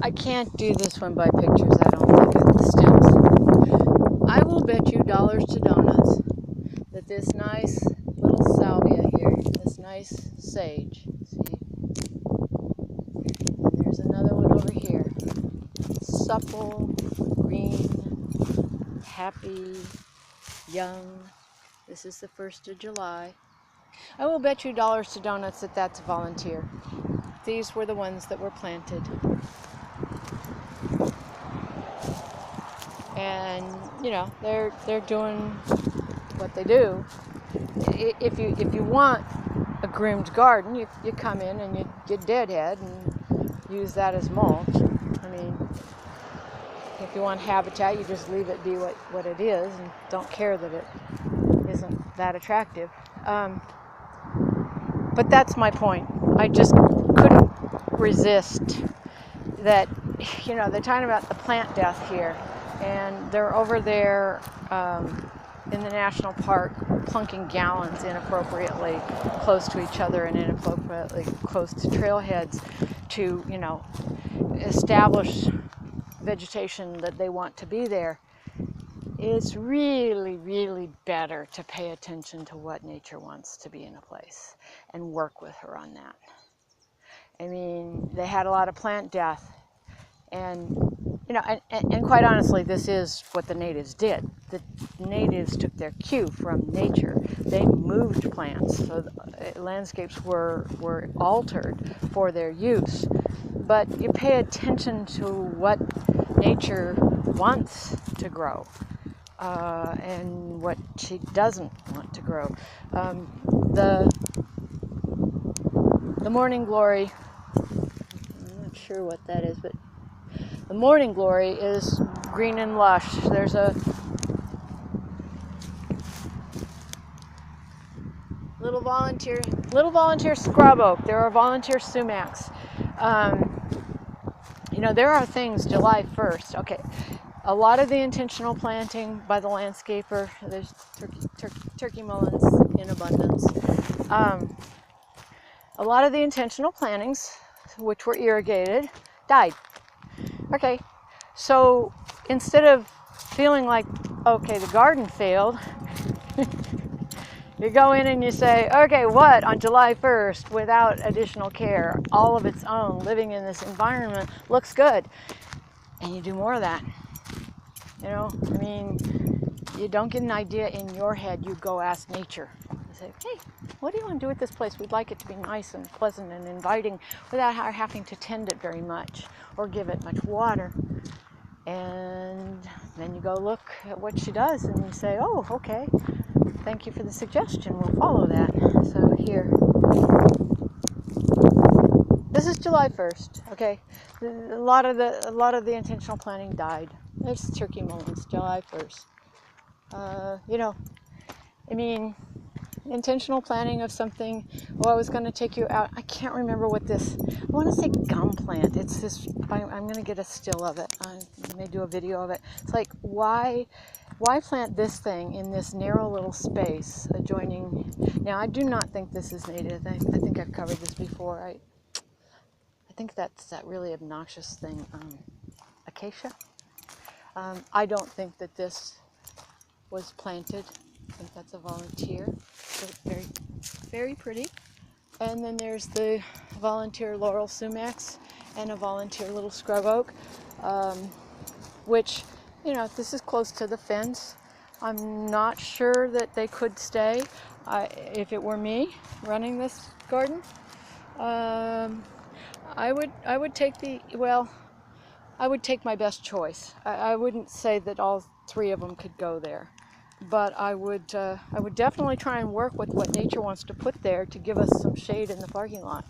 I can't do this one by pictures. I don't look at the stills. I will bet you dollars to donuts that this nice little salvia here, this nice sage, see? And there's another one over here. Supple, green, happy, young. This is the 1st of July. I will bet you dollars to donuts that that's a volunteer. These were the ones that were planted. And, you know, they're doing what they do. If you want a groomed garden, you come in and you deadhead and use that as mulch. I mean, if you want habitat, you just leave it be what it is and don't care that it isn't that attractive. But that's my point. I just couldn't resist that, you know, they're talking about the plant death here, and they're over there in the national park plunking gallons inappropriately close to each other and inappropriately close to trailheads to, you know, establish vegetation that they want to be there. It's really, really better to pay attention to what nature wants to be in a place and work with her on that. I mean, they had a lot of plant death, and you know, and quite honestly, this is what the natives did. The natives took their cue from nature. They moved plants, so landscapes were altered for their use. But you pay attention to what nature wants to grow. And what she doesn't want to grow. The morning glory, I'm not sure what that is, but the morning glory is green and lush. There's a little volunteer scrub oak. There are volunteer sumacs. You know, there are things July 1st. Okay. A lot of the intentional planting by the landscaper, there's turkey mullins in abundance. A lot of the intentional plantings, which were irrigated, died. Okay, so instead of feeling like, okay, the garden failed, you go in and you say, okay, what on July 1st, without additional care, all of its own, living in this environment, looks good. And you do more of that. You know, I mean, you don't get an idea in your head, you go ask nature. You say, hey, what do you want to do with this place? We'd like it to be nice and pleasant and inviting without having to tend it very much or give it much water. And then you go look at what she does and you say, oh, okay, thank you for the suggestion. We'll follow that. So here. This is July 1st, okay? A lot of the intentional planting died. There's turkey mullins, July 1st. You know, I mean, intentional planting of something. Oh, I was going to take you out. I can't remember what this. I want to say gum plant. It's this. I'm going to get a still of it. I may do a video of it. It's like why plant this thing in this narrow little space adjoining? Now, I do not think this is native. I think I've covered this before. I think that's that really obnoxious thing, acacia. I don't think that this was planted. I think that's a volunteer. Very, very pretty. And then there's the volunteer laurel sumacs and a volunteer little scrub oak, which, you know, this is close to the fence. I'm not sure that they could stay. If it were me running this garden, I would take I would take my best choice. I wouldn't say that all 3 of them could go there, but I would definitely try and work with what nature wants to put there to give us some shade in the parking lot,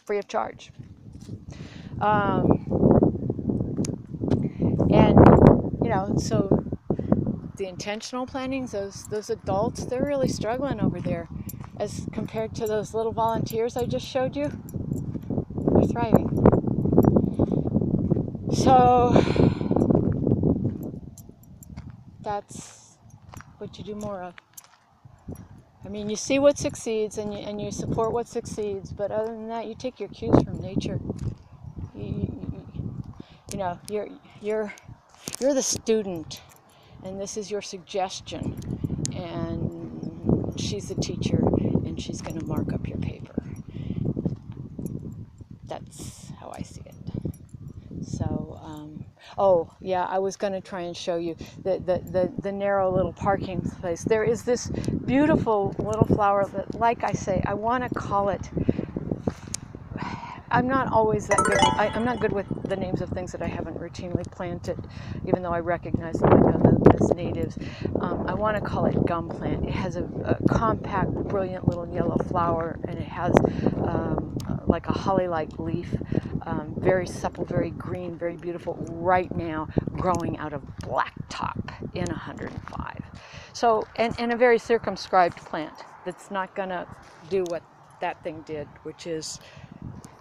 free of charge. And you know, so the intentional plantings, those adults, they're really struggling over there, as compared to those little volunteers I just showed you. They're thriving. So that's what you do more of. I mean, you see what succeeds and you support what succeeds, but other than that, you take your cues from nature. you know, you're the student, and this is your suggestion, and she's the teacher, and she's going to mark up your paper. That's how I see it. So, oh yeah, I was going to try and show you the narrow little parking place. There is this beautiful little flower that, like I say, I want to call it. I'm not always that good. I'm not good with the names of things that I haven't routinely planted, even though I recognize them, I know them as natives. I want to call it gum plant. It has a compact, brilliant little yellow flower, and it has like a holly-like leaf, very supple, very green, very beautiful. Right now, growing out of blacktop in 105. So, and a very circumscribed plant that's not going to do what that thing did, which is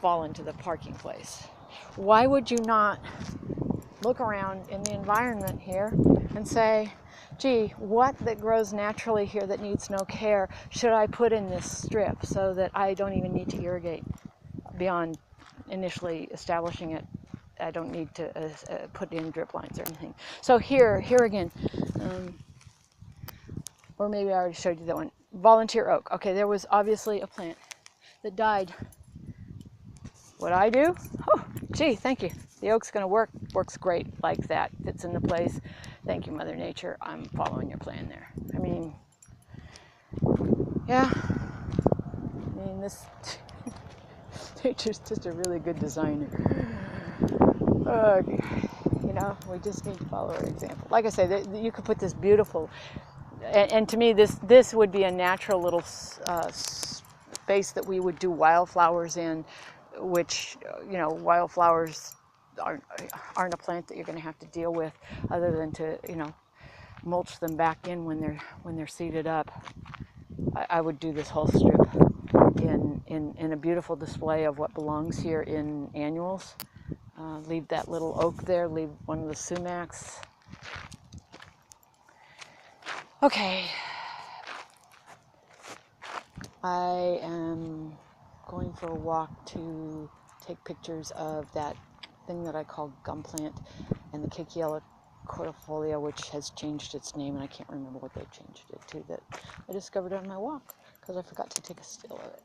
fall into the parking place. Why would you not look around in the environment here and say, gee, what that grows naturally here that needs no care should I put in this strip so that I don't even need to irrigate beyond initially establishing it? I don't need to put in drip lines or anything. So here again, or maybe I already showed you that one, volunteer oak. Okay, there was obviously a plant that died. What I do? Oh, gee, thank you. The oak's going to work. Works great like that. Fits into place. Thank you, Mother Nature. I'm following your plan there. I mean, yeah. I mean, this nature's just a really good designer. You know, we just need to follow our example. Like I say, you could put this beautiful, and to me, this would be a natural little space that we would do wildflowers in, which, you know, wildflowers aren't a plant that you're going to have to deal with, other than to, you know, mulch them back in when they're seeded up. I would do this whole strip in a beautiful display of what belongs here in annuals. Leave that little oak there. Leave one of the sumacs. Okay. I am going for a walk to take pictures of that thing that I call gum plant and the Cakeella cordifolia, which has changed its name, and I can't remember what they changed it to, that I discovered on my walk because I forgot to take a still of it.